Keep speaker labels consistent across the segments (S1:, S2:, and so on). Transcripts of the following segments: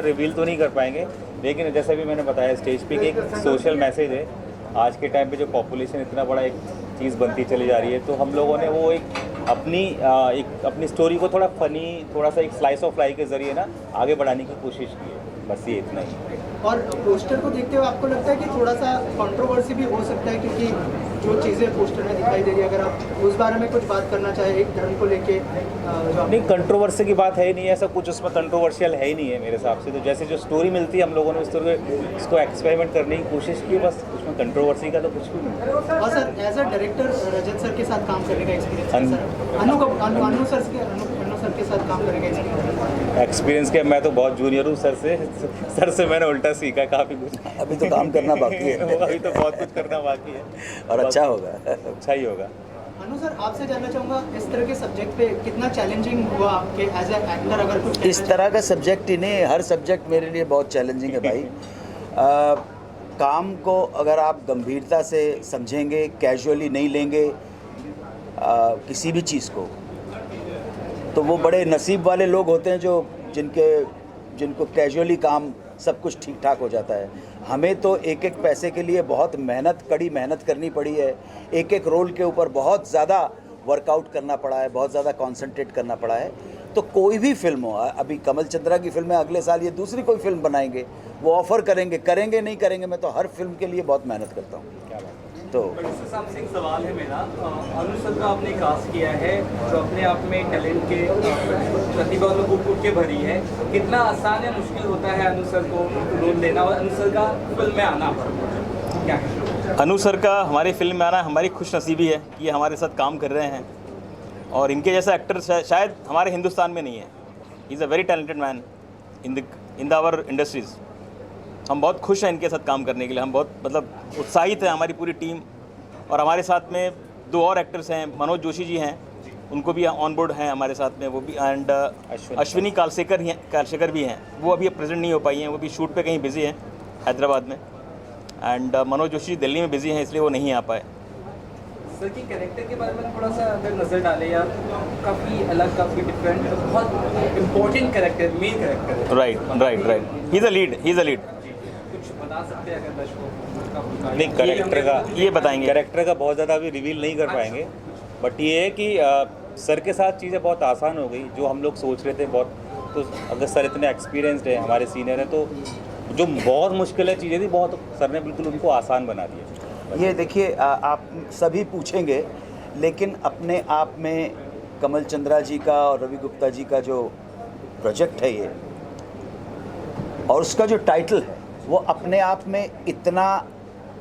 S1: Reveal तो नहीं कर पाएंगे, लेकिन जैसा भी मैंने बताया स्टेज पे कि एक सोशल मैसेज है। आज के टाइम पे जो पॉपुलेशन इतना बड़ा एक चीज़ बनती चली जा रही है, तो हम लोगों ने वो एक अपनी स्टोरी को थोड़ा फनी, थोड़ा सा एक स्लाइस ऑफ लाइफ के ज़रिए ना आगे बढ़ाने की कोशिश की है, बस ये इतना ही।
S2: और पोस्टर को देखते हुए आपको लगता है कि थोड़ा सा कंट्रोवर्सी भी हो सकता है, क्योंकि जो चीज़ें पोस्टर में दिखाई दे रही है, अगर आप उस बारे में कुछ बात करना चाहें एक धर्म को लेके
S1: नहीं, कंट्रोवर्सी की बात है ही नहीं है, ऐसा कुछ उसमें कंट्रोवर्शियल है ही नहीं है मेरे हिसाब से। तो जैसे जो स्टोरी मिलती है हम लोगों ने उस तरह इसको एक्सपेरिमेंट करने की कोशिश की, बस उसमें कंट्रोवर्सी का तो कुछ भी नहीं।
S2: और sir as a director Rajat sir के साथ काम करने का एक्सपीरियंस है सर, अनु सर के साथ काम करने का
S1: एक्सपीरियंस क्या, मैं तो बहुत जूनियर हूँ सर से मैंने उल्टा सीखा काफ़ी कुछ।
S3: अभी तो काम करना बाकी है।
S1: अभी तो बहुत कुछ करना बाकी है
S3: और अच्छा होगा।
S1: अच्छा ही होगा।
S2: अनु सर, आपसे जानना चाहूँगा इस तरह के सब्जेक्ट पे कितना चैलेंजिंग हुआ आपके एज ए एक्टर, अगर कुछ
S3: इस तरह का सब्जेक्ट ही नहीं, हर सब्जेक्ट मेरे लिए बहुत चैलेंजिंग है भाई। काम को अगर आप गंभीरता से समझेंगे, कैजुअली नहीं लेंगे किसी भी चीज़ को, तो वो बड़े नसीब वाले लोग होते हैं जो जिनको कैजुअली काम सब कुछ ठीक ठाक हो जाता है। हमें तो एक एक पैसे के लिए बहुत कड़ी मेहनत करनी पड़ी है, एक एक रोल के ऊपर बहुत ज़्यादा वर्कआउट करना पड़ा है, बहुत ज़्यादा कंसंट्रेट करना पड़ा है। तो कोई भी फिल्म हो, अभी कमल चंद्रा की फिल्म है, अगले साल ये दूसरी कोई फिल्म बनाएंगे, वो ऑफ़र करेंगे नहीं करेंगे, मैं तो हर फिल्म के लिए बहुत मेहनत करता हूँ। तो
S4: एक सवाल है मेरा, अनु सर का आपने कास्ट किया है जो अपने आप में टैलेंट के प्रतिभा को कूट के भरी है, कितना आसान या मुश्किल होता है अनु सर को रोल लेना और अनु सर का फिल्म में आना, क्या है?
S1: अनु सर का हमारी फिल्म में आना हमारी खुशनसीबी है कि ये हमारे साथ काम कर रहे हैं, और इनके जैसा एक्टर शायद हमारे हिंदुस्तान में नहीं है। He is a very talented man in our industries. हम बहुत खुश हैं इनके साथ काम करने के लिए, हम बहुत उत्साहित हैं, हमारी पूरी टीम। और हमारे साथ में 2 और एक्टर्स हैं, मनोज जोशी जी हैं, उनको भी ऑन बोर्ड हैं हमारे साथ में, वो भी, एंड अश्विनी कालशेकर भी हैं, वो अभी प्रेजेंट नहीं हो पाई हैं, वो भी शूट पे कहीं बिजी हैं हैदराबाद में। एंड मनोज जोशी दिल्ली में बिजी हैं, इसलिए वो नहीं आ पाए।
S4: सर की कैरेक्टर के बारे में थोड़ा सा अगर नज़र डालें, या काफ़ी अलग, काफ़ी डिफरेंट, बहुत important character, main character.
S1: Right. He is a lead.
S4: कुछ बता सकते हैं अगर दर्शकों को?
S1: नहीं, कैरेक्टर का ये बताएंगे, कैरेक्टर का बहुत ज़्यादा अभी रिवील नहीं कर पाएंगे, बट ये है कि सर के साथ चीज़ें बहुत आसान हो गई, जो हम लोग सोच रहे थे बहुत। तो अगर सर इतने एक्सपीरियंसड है, हमारे सीनियर हैं, तो जो बहुत मुश्किल है चीज़ें थी, बहुत सर ने बिल्कुल उनको आसान बना दिया।
S3: ये देखिए, आप सभी पूछेंगे, लेकिन अपने आप में कमल चंद्रा जी का और रवि गुप्ता जी का जो प्रोजेक्ट है ये, और उसका जो टाइटल है, वो अपने आप में इतना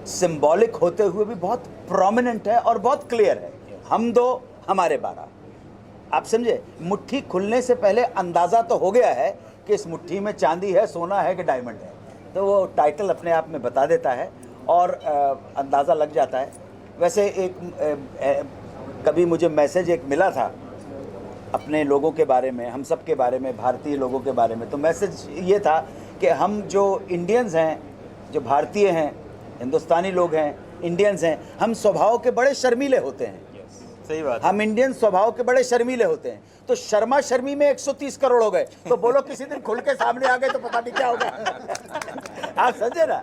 S3: सिंबॉलिक होते हुए भी बहुत प्रोमिनेंट है और बहुत क्लियर है। हम 2 हमारे 12, आप समझे। मुट्ठी खुलने से पहले अंदाज़ा तो हो गया है कि इस मुट्ठी में चांदी है, सोना है कि डायमंड है, तो वो टाइटल अपने आप में बता देता है और अंदाज़ा लग जाता है। वैसे कभी मुझे मैसेज एक मिला था अपने लोगों के बारे में, हम सब के बारे में, भारतीय लोगों के बारे में। तो मैसेज ये था कि हम जो इंडियंस हैं, जो भारतीय हैं, हिंदुस्तानी लोग हैं, इंडियंस हैं, हम स्वभाव के बड़े शर्मीले होते हैं।
S1: सही बात।
S3: हम इंडियन स्वभाव के बड़े शर्मीले होते हैं। तो शर्मा शर्मी में 130 करोड़ हो गए, तो बोलो किसी दिन खुल के सामने आ गए तो पता नहीं क्या होगा। आप समझे ना,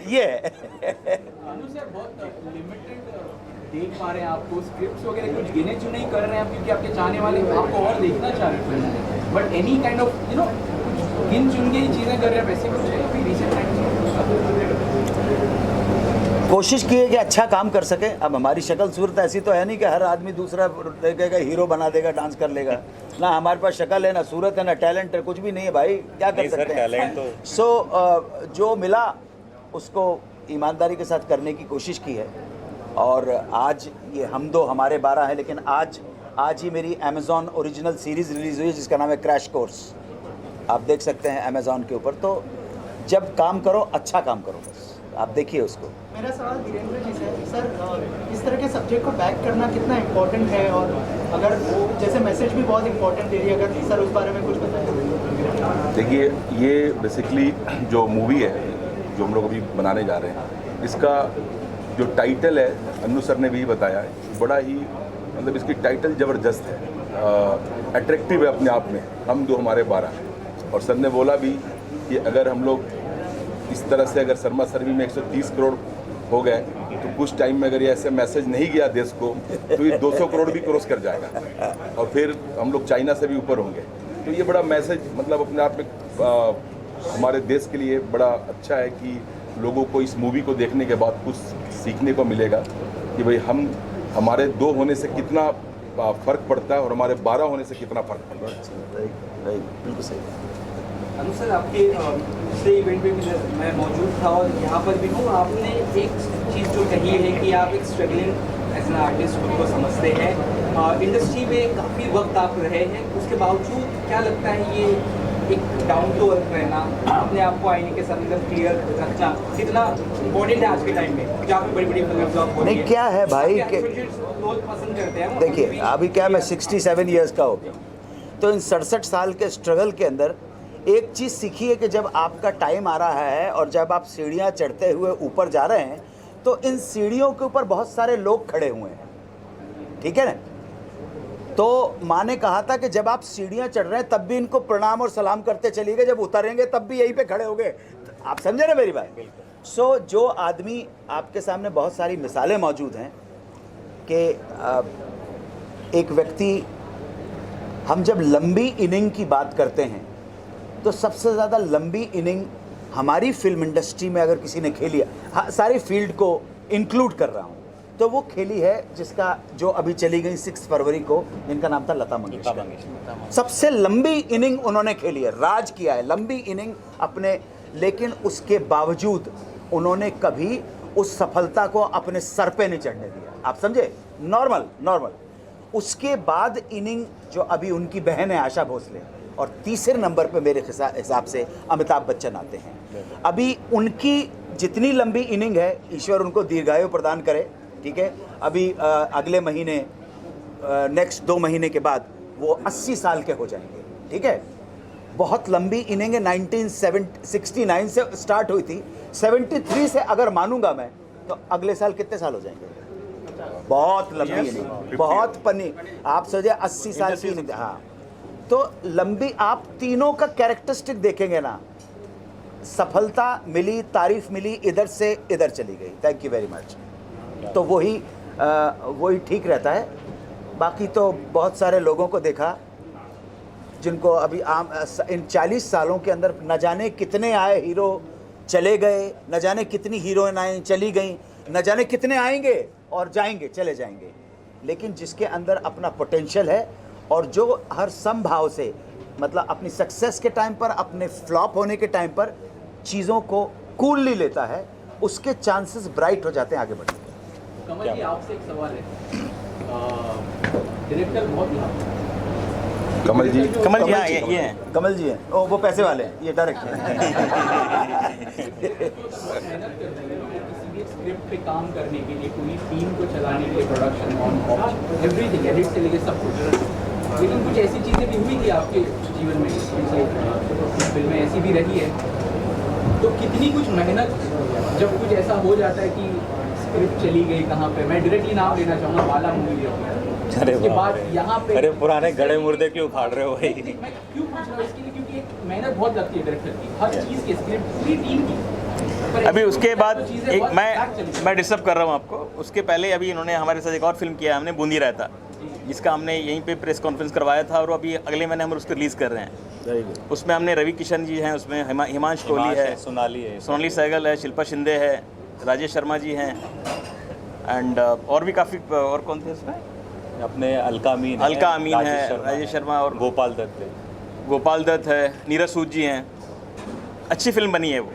S3: ये
S4: अनु सर बहुत लिमिटेड देख पा रहे हैं आपको, स्क्रिप्ट्स वगैरह कुछ गिने चुने ही कर रहे हैं आप, क्योंकि आपके चाहने वाले आपको और देखना चाह रहे हैं, बट एनी काइंड ऑफ गिन चुन के ही चीज़ें कर रहे हैं, वैसे कुछ है रिसेंट टाइम्स
S3: कोशिश की है कि अच्छा काम कर सके। अब हमारी शक्ल सूरत ऐसी तो है नहीं कि हर आदमी दूसरा देखेगा हीरो बना देगा, डांस कर लेगा ना। हमारे पास शक्ल है, ना सूरत है, ना टैलेंट है, कुछ भी नहीं है भाई, क्या कर सकते हैं।
S1: टैलेंट तो
S3: जो मिला उसको ईमानदारी के साथ करने की कोशिश की है। और आज ये हम 2 हमारे 12 हैं, लेकिन आज ही मेरी अमेज़ॉन ओरिजिनल सीरीज़ रिलीज़ हुई है जिसका नाम है क्रैश कोर्स, आप देख सकते हैं अमेज़ॉन के ऊपर। तो जब काम करो, अच्छा काम करो, बस आप देखिए उसको।
S2: मेरा सवाल धीरेन्द्र जी से है सर, इस तरह के सब्जेक्ट को बैक करना कितना इम्पोर्टेंट है, और अगर जैसे मैसेज भी बहुत इम्पोर्टेंट दे रही है, अगर सर उस बारे में कुछ बताएं।
S5: देखिए, ये बेसिकली जो मूवी है जो हम लोग अभी बनाने जा रहे हैं, इसका जो टाइटल है, अनु सर ने भी बताया है, बड़ा ही इसकी टाइटल ज़बरदस्त है, अट्रैक्टिव है अपने आप में। हम 2 हमारे 12, और सर ने बोला भी कि अगर हम लोग इस तरह से अगर शर्मा सर्वी में 130 करोड़ हो गए तो कुछ टाइम में अगर ये ऐसे मैसेज नहीं गया देश को तो ये 200 करोड़ भी क्रॉस कर जाएगा और फिर हम लोग चाइना से भी ऊपर होंगे। तो ये बड़ा मैसेज मतलब अपने आप में हमारे देश के लिए बड़ा अच्छा है कि लोगों को इस मूवी को देखने के बाद कुछ सीखने को मिलेगा कि भाई हमारे 2 होने से कितना फ़र्क पड़ता है और हमारे 12 होने से कितना फ़र्क पड़ता है।
S3: बिल्कुल सही।
S4: अनु सर, आपके दूसरे इवेंट पे भी मैं मौजूद था और यहाँ पर भी हूँ। आपने एक चीज़ जो कही है कि आप एक स्ट्रगलिंग एज एन आर्टिस्ट खुद को समझते हैं, इंडस्ट्री में काफ़ी वक्त आप रहे हैं, उसके बावजूद क्या लगता है ये एक डाउन टू अर्थ रहना, अपने आप को आईने के सामने क्लियर रखना कितना इम्पोर्टेंट है आज के टाइम में जहाँ पे बड़ी बड़ी फिल्म जॉब हो रही है?
S3: नहीं, क्या है भाई
S4: कि लोग पसंद करते हैं।
S3: देखिए अभी क्या मैं 67 ईयर्स का हो गया, तो इन 67 साल के स्ट्रगल के अंदर एक चीज़ सीखी है कि जब आपका टाइम आ रहा है और जब आप सीढ़ियाँ चढ़ते हुए ऊपर जा रहे हैं तो इन सीढ़ियों के ऊपर बहुत सारे लोग खड़े हुए हैं, ठीक है ना। तो माँ ने कहा था कि जब आप सीढ़ियाँ चढ़ रहे हैं तब भी इनको प्रणाम और सलाम करते चलिएगा, जब उतरेंगे तब भी यहीं पे खड़े होंगे। आप समझे ना मेरी बात। सो जो आदमी आपके सामने बहुत सारी मिसालें मौजूद हैं कि एक व्यक्ति, हम जब लंबी इनिंग की बात करते हैं तो सबसे ज़्यादा लंबी इनिंग हमारी फिल्म इंडस्ट्री में अगर किसी ने खेली है, हाँ सारी फील्ड को इंक्लूड कर रहा हूँ, तो वो खेली है जिसका जो अभी चली गई 6 फरवरी को, जिनका नाम था लता मंगेशकर। सबसे लंबी इनिंग उन्होंने खेली है, राज किया है लंबी इनिंग अपने, लेकिन उसके बावजूद उन्होंने कभी उस सफलता को अपने सर पे नहीं चढ़ने दिया। आप समझे, नॉर्मल। उसके बाद इनिंग जो अभी उनकी बहन है आशा भोसले, और तीसरे नंबर पे मेरे हिसाब से अमिताभ बच्चन आते हैं। अभी उनकी जितनी लंबी इनिंग है, ईश्वर उनको दीर्घायु प्रदान करे, ठीक है। अभी अगले महीने नेक्स्ट 2 महीने के बाद वो 80 साल के हो जाएंगे, ठीक है। बहुत लंबी इनिंग है, 1969 से स्टार्ट हुई थी, 73 से अगर मानूंगा मैं तो अगले साल कितने साल हो जाएंगे? बहुत लंबी इनिंग, बहुत पन्नी। आप सोचिए 80 साल की इनिंग, हाँ। तो लंबी, आप तीनों का कैरेक्टरिस्टिक देखेंगे ना, सफलता मिली, तारीफ मिली, इधर से इधर चली गई, थैंक यू वेरी मच। तो वही ठीक रहता है। बाकी तो बहुत सारे लोगों को देखा जिनको अभी इन 40 सालों के अंदर न जाने कितने आए हीरो चले गए, न जाने कितनी हीरोइन आई चली गई, न जाने कितने आएंगे और जाएंगे, चले जाएंगे, लेकिन जिसके अंदर अपना पोटेंशियल है और जो हर संभाव से, मतलब अपनी सक्सेस के टाइम पर, अपने फ्लॉप होने के टाइम पर चीज़ों को कूलली लेता है, उसके चांसेस ब्राइट हो जाते हैं आगे बढ़ने के।
S4: कमल जी, आपसे एक सवाल है। डायरेक्टर बहुत
S1: कमल जी हाँ, ये हैं।
S3: कमल जी हैं, ओ वो पैसे वाले हैं, ये डायरेक्ट हैं।
S4: मेहनत करते हैं किसी भी स्क्रिप्ट पे काम करने के लिए, पूरी टीम को चलाने के लिए, प्रोडक्शन ऑन एवरीथिंग, एडिट से लेके सब कुछ, लेकिन कुछ ऐसी चीज़ें भी हुई थी आपके जीवन में, जैसे फिल्में ऐसी भी रही है, तो कितनी कुछ मेहनत जब कुछ ऐसा हो जाता है कि स्क्रिप्ट चली गई कहाँ पे, मैं डायरेक्टली नाम लेना चाहूँगा, बाला मूवी है, उसके बाद यहाँ पे,
S1: अरे पुराने गड़े मुर्दे क्यों उखाड़ रहे हो भाई?
S4: मैं क्यों पूछ रहा हूँ इसके लिए, क्योंकि एक मेहनत बहुत लगती है डायरेक्टर की, हर चीज़ की, स्क्रिप्ट पूरी टीम की।
S1: अभी उसके बाद एक मैं डिस्टर्ब कर रहा हूँ आपको, उसके पहले अभी इन्होंने हमारे साथ एक और फिल्म किया, हमने बूंदी रायता, जिसका हमने यहीं पे प्रेस कॉन्फ्रेंस करवाया था, और अभी अगले महीने हम उसको रिलीज़ कर रहे हैं। उसमें हमने रवि किशन जी हैं, उसमें हिमांश कोहली है, सोनाली सहगल है, शिल्पा शिंदे है, राजेश शर्मा जी हैं, एंड और भी काफ़ी, और कौन थे उसमें,
S6: अपने अलका अमीन
S1: है, राजेश शर्मा और गोपाल दत्त है, नीरज सूद जी हैं। अच्छी फिल्म बनी है वो।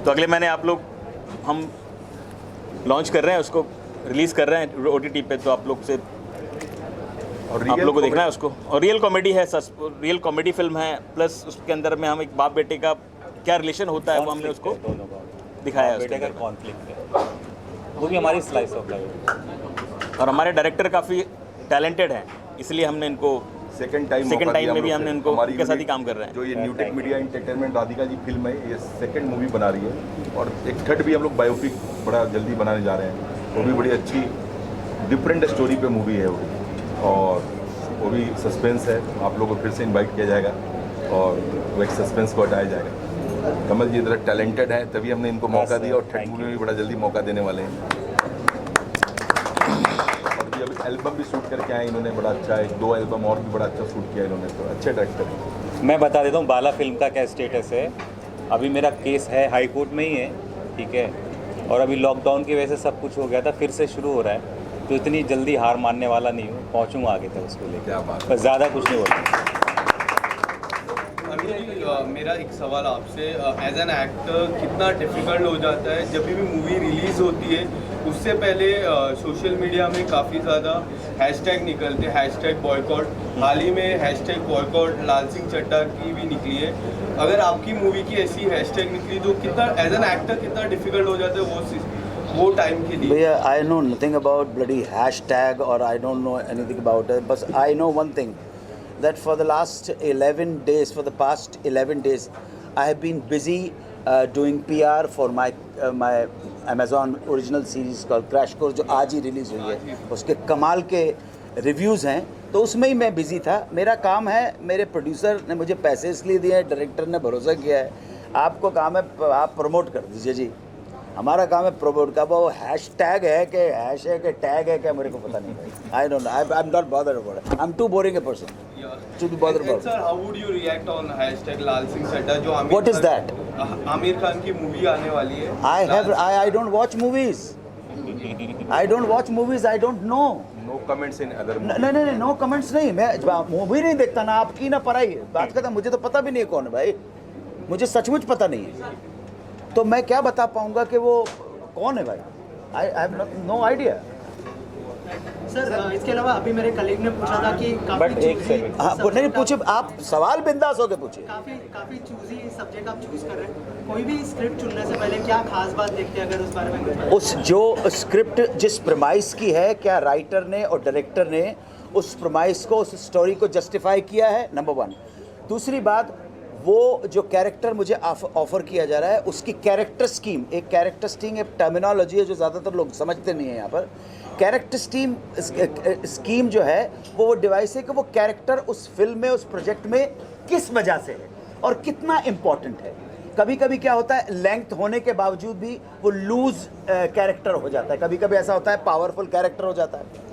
S1: तो अगले महीने हम लॉन्च कर रहे हैं उसको, रिलीज़ कर रहे हैं OTT पे, तो आप लोग से आप लोग को देखना है उसको। और रियल कॉमेडी है, रियल कॉमेडी फिल्म है, प्लस उसके अंदर में हम एक बाप बेटे का क्या रिलेशन होता है वो हमने उसको दिखाया है।
S6: बेटे का कॉन्फ्लिक्ट है, वो भी हमारी स्लाइस ऑफ लाइफ।
S1: और हमारे डायरेक्टर काफ़ी टैलेंटेड हैं, इसलिए हमने इनको सेकंड टाइम में भी हमने उनको उनके साथ ही काम कर रहे हैं।
S5: जो ये Newtech media entertainment Radhika ji film है, ये सेकंड मूवी बना रही है, और एक थर्ड भी हम लोग बायोपिक बड़ा जल्दी बनाने जा रहे हैं। वो भी बड़ी अच्छी डिफरेंट स्टोरी पे मूवी है वो, और वो भी सस्पेंस है। आप लोगों को फिर से इनवाइट किया जाएगा, और वो एक सस्पेंस को हटाया जाएगा। कमल जी इतना टैलेंटेड है, तभी हमने इनको मौका दिया, और ठेठ मूवी में भी बड़ा जल्दी मौका देने वाले हैं। और भी अभी एल्बम भी शूट करके आए इन्होंने, बड़ा अच्छा, 1-2 एल्बम और भी बड़ा अच्छा शूट किया इन्होंने, तो अच्छे डायरेक्टर हैं।
S6: मैं बता देता हूँ बाला फिल्म का क्या स्टेटस है। अभी मेरा केस है हाई कोर्ट में ही है, ठीक है, और अभी लॉकडाउन की वजह से सब कुछ हो गया था, फिर से शुरू हो रहा है, तो इतनी जल्दी हार मानने वाला नहीं हूँ, पहुँचूँगा आगे तक उसको लेकर।
S5: क्या बात है।
S6: बस ज़्यादा कुछ नहीं बोलूँगा।
S7: मेरा एक सवाल आपसे, एज एन एक्टर कितना डिफ़िकल्ट हो जाता है जब भी मूवी रिलीज़ होती है, उससे पहले सोशल मीडिया में काफ़ी ज़्यादा हैशटैग निकलते हैं, हैशटैग बॉयकॉट। हाल ही में हैशटैग बॉयकॉट लाल सिंह चड्ढा की भी निकली है। अगर आपकी मूवी की ऐसी हैशटैग निकली तो कितना एज एन एक्टर कितना डिफ़िकल्ट हो जाता है वो टाइम के लिए?
S3: भैया, I know nothing about bloody hashtag और I don't know anything about it, बस I know one thing, that for the last 11 days, for the past 11 days, I have been busy doing PR for my Amazon original series called Crash Course, जो आज ही release हुई है। उसके कमाल के reviews हैं, तो उसमें ही मैं बिज़ी था। मेरा काम है, मेरे प्रोड्यूसर ने मुझे पैसे इसलिए दिए हैं, डायरेक्टर ने भरोसा किया है, आपको काम है आप प्रमोट कर दीजिए जी। हमारा काम है प्रमोट का। वो हैश टैग है कि हैश है कि टैग है क्या, मेरे को पता नहीं है। I don't know, I am not bothered about it, I am too boring a person to be bothered about.
S7: Sir, how would you react on hashtag लाल सिंह चड्ढा जो
S3: What is that?
S7: Aamir Khan की मूवी आने वाली है?
S3: I don't watch movies. I don't watch movies. I don't know.
S5: No comments in other movies.
S3: नहीं, no comments नहीं। मैं movie नहीं देखता, ना आपकी ना पढ़ाई। बात करता, मुझे तो पता भी नहीं है कौन है भाई, मुझे सचमुच पता नहीं है, तो मैं क्या बता पाऊंगा कि वो कौन है भाई। I have no idea.
S2: Sir इसके अलावा अभी मेरे कलीग ने पूछा था कि काफी
S6: But एक second.
S3: हाँ, नहीं पूछे, आप सवाल बिंदास होके पूछिए।
S2: काफी चूजी सब्जेक्ट आप चूज कर रहे हैं, कोई भी स्क्रिप्ट चुनने से पहले क्या खास बात देखते हैं, अगर उस बारे में कुछ बताएं?
S3: उस जो स्क्रिप्ट जिस प्रमाइस की है, क्या राइटर ने और डायरेक्टर ने उस प्रमाइस को, उस स्टोरी को जस्टिफाई किया है, नंबर 1। दूसरी बात, वो जो कैरेक्टर मुझे ऑफर किया जा रहा है, उसकी कैरेक्टर स्कीम, एक कैरेक्टर स्कीम एक टर्मिनोलॉजी है जो ज़्यादातर लोग समझते नहीं हैं यहाँ पर। कैरेक्टर स्कीम जो है वो डिवाइस है कि वो कैरेक्टर उस फिल्म में, उस प्रोजेक्ट में किस वजह से है और कितना इम्पॉर्टेंट है। कभी कभी क्या होता है, लेंथ होने के बावजूद भी वो लूज कैरेक्टर हो जाता है, कभी कभी ऐसा होता है पावरफुल कैरेक्टर हो जाता है।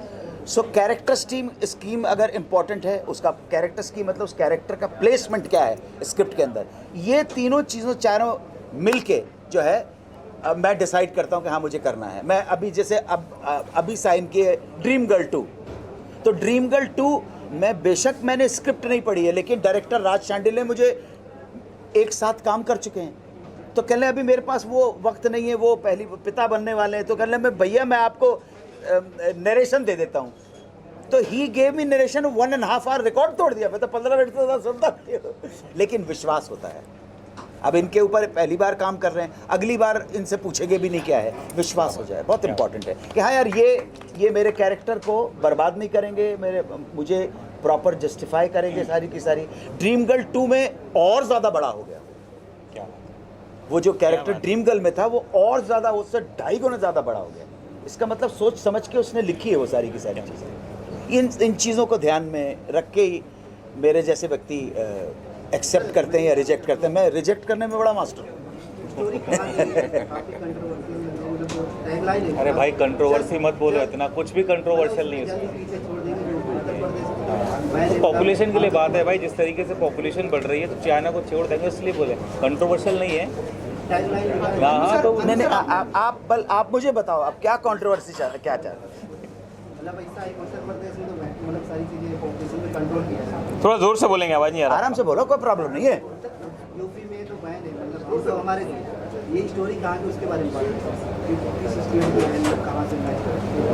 S3: सो कैरेक्टर स्कीम अगर इम्पॉर्टेंट है, उसका कैरेक्टर स्कीम मतलब उस कैरेक्टर का प्लेसमेंट क्या है स्क्रिप्ट के अंदर, ये तीनों चीज़ों चारों मिल के जो है मैं डिसाइड करता हूँ कि हाँ मुझे करना है। मैं अभी जैसे अभी साइन किए ड्रीम गर्ल 2, तो ड्रीम गर्ल 2 मैं बेशक मैंने स्क्रिप्ट नहीं पढ़ी है, लेकिन डायरेक्टर राज शांडिल ने मुझे एक साथ काम कर चुके हैं, तो कह लें अभी मेरे पास वो वक्त नहीं है, वो पहली पिता बनने वाले हैं, तो कह लें मैं भैया मैं आपको नरेशन दे देता हूँ, तो he gave me narration 1.5 hour, record तोड़ दिया। मैं तो 15 मिनट से सुनता नहीं, लेकिन विश्वास होता है। अब इनके ऊपर पहली बार काम कर रहे हैं, अगली बार इनसे पूछेंगे भी नहीं क्या है, विश्वास हो जाए। बहुत इंपॉर्टेंट है कि हाँ यार ये मेरे कैरेक्टर को बर्बाद नहीं करेंगे, मुझे प्रॉपर जस्टिफाई करेंगे सारी की सारी। ड्रीम गर्ल 2 में और ज़्यादा बड़ा हो गया,
S6: क्या
S3: वो जो कैरेक्टर ड्रीम गर्ल में था वो और ज़्यादा, उससे 2.5 गुना ज़्यादा बड़ा हो गया। इसका मतलब सोच समझ के उसने लिखी है वो सारी की सारी चीज़ें। इन चीज़ों को ध्यान में रख के ही मेरे जैसे व्यक्ति एक्सेप्ट करते हैं या रिजेक्ट करते हैं। मैं रिजेक्ट करने में बड़ा मास्टर हूँ।
S6: अरे भाई कंट्रोवर्सी मत बोलो इतना, कुछ भी कंट्रोवर्शियल नहीं है। पॉपुलेशन के लिए बात है भाई, जिस तरीके से पॉपुलेशन बढ़ रही है तो चाइना को छोड़ देंगे, इसलिए बोले कंट्रोवर्शियल नहीं है। हाँ तो
S3: नहीं आप मुझे बताओ, आप क्या कंट्रोवर्सी क्या चाह रहे हैं?
S1: थोड़ा जोर से बोलेंगे, आवाज़ नहीं आ रहा।
S3: आराम से बोलो, कोई प्रॉब्लम नहीं है।
S8: यूपी में तो बैन है, मतलब तो हमारे ये स्टोरी कहाँ की उसके बारे में कहाँ से?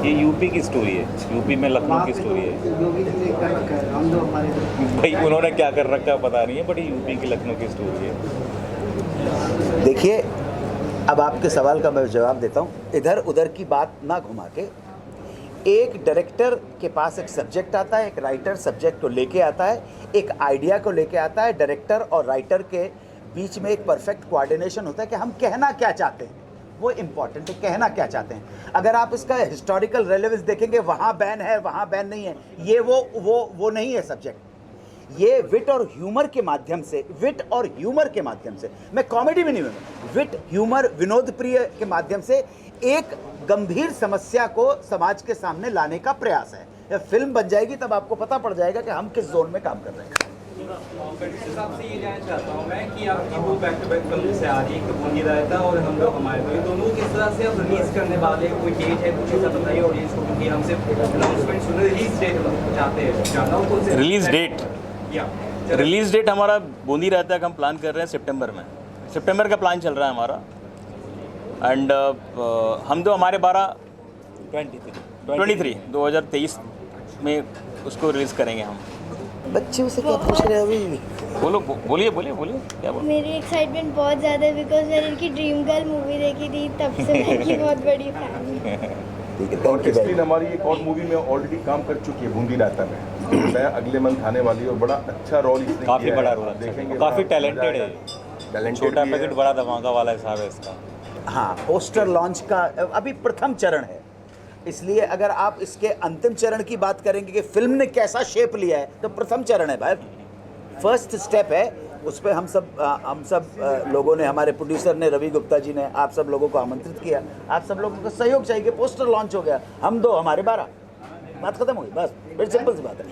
S6: ये यूपी की स्टोरी है, यूपी में लखनऊ की स्टोरी है।
S8: योगी जी ने कर रखा है, हम तो हमारे
S6: भाई उन्होंने क्या कर रखा है पता नहीं है, बट ये यूपी की लखनऊ की स्टोरी है।
S3: देखिए, अब आपके सवाल का मैं जवाब देता हूँ। इधर उधर की बात ना घुमा के, एक डायरेक्टर के पास एक सब्जेक्ट आता है, एक राइटर सब्जेक्ट को लेके आता है, एक आइडिया को लेके आता है। डायरेक्टर और राइटर के बीच में एक परफेक्ट कोऑर्डिनेशन होता है कि हम कहना क्या चाहते हैं, वो इम्पॉर्टेंट है, कहना क्या चाहते हैं। अगर आप इसका हिस्टोरिकल रेलेवेंस देखेंगे, वहाँ बैन है वहाँ बैन नहीं है, ये वो नहीं है सब्जेक्ट। ये विट और ह्यूमर के माध्यम से, मैं कॉमेडी में नहीं हूँ, विट, ह्यूमर, विनोद प्रिय के माध्यम से एक गंभीर समस्या को समाज के सामने लाने का प्रयास है। जब फिल्म बन जाएगी तब आपको पता पड़ जाएगा कि हम किस जोन में काम कर रहे हैं।
S4: आपसे ये जानना चाहता हूँ मैं कि आपकी दो बैक टू बैक फिल्म से आ रही है, बूंदी रायता और हम लोग हमारे, तो ये दोनों किस तरह से अब रिलीज करने वाले, कोई डेट है कुछ ऐसा बताइए ऑडियंस को, क्योंकि हमसे अनाउंसमेंट सुने, रिलीज डेट चाहते हैं जानना हो कौन से
S1: रिलीज डेट हमारा बूंदी रायता का हम प्लान कर रहे हैं सितंबर का प्लान चल रहा है हमारा। एंड हम तो हमारे 2023 में उसको रिलीज़ करेंगे हम।
S3: बच्चे उसे क्या पूछ रहे हैं अभी?
S1: बोलिए क्या बोल।
S9: मेरी एक्साइटमेंट बहुत ज़्यादा है बिकॉज मैंने इनकी ड्रीम गर्ल मूवी देखी थी, तब से मैं इनकी बहुत बड़ी फैन हूँ।
S5: और क्रिस्टीन हमारी एक और मूवी में ऑलरेडी काम कर चुकी है, बूंदी रायता में, मैं अगले मंथ आने वाली है और बड़ा अच्छा रोल इसने
S6: काफ़ी
S5: किया
S6: बड़ा
S5: है।
S6: रोल,
S5: देखेंगे,
S6: काफ़ी
S5: बड़ा
S6: टैलेंटेड है,
S5: talented
S6: छोटा
S5: भी है।
S6: पैकेट बड़ा धमाका वाला हिसाब है इसका।
S3: हाँ, पोस्टर लॉन्च का अभी प्रथम चरण है, इसलिए अगर आप इसके अंतिम चरण की बात करेंगे कि फिल्म ने कैसा शेप लिया है, तो प्रथम चरण है भाई, फर्स्ट स्टेप है। उस पर हम सब लोगों ने, हमारे प्रोड्यूसर ने, रवि गुप्ता जी ने आप सब लोगों को आमंत्रित किया। आप सब लोगों का सहयोग चाहिए। पोस्टर लॉन्च हो गया, हम 2 हमारे 12, बात खत्म हो गई, बस, बड़ी सिंपल सी बात है।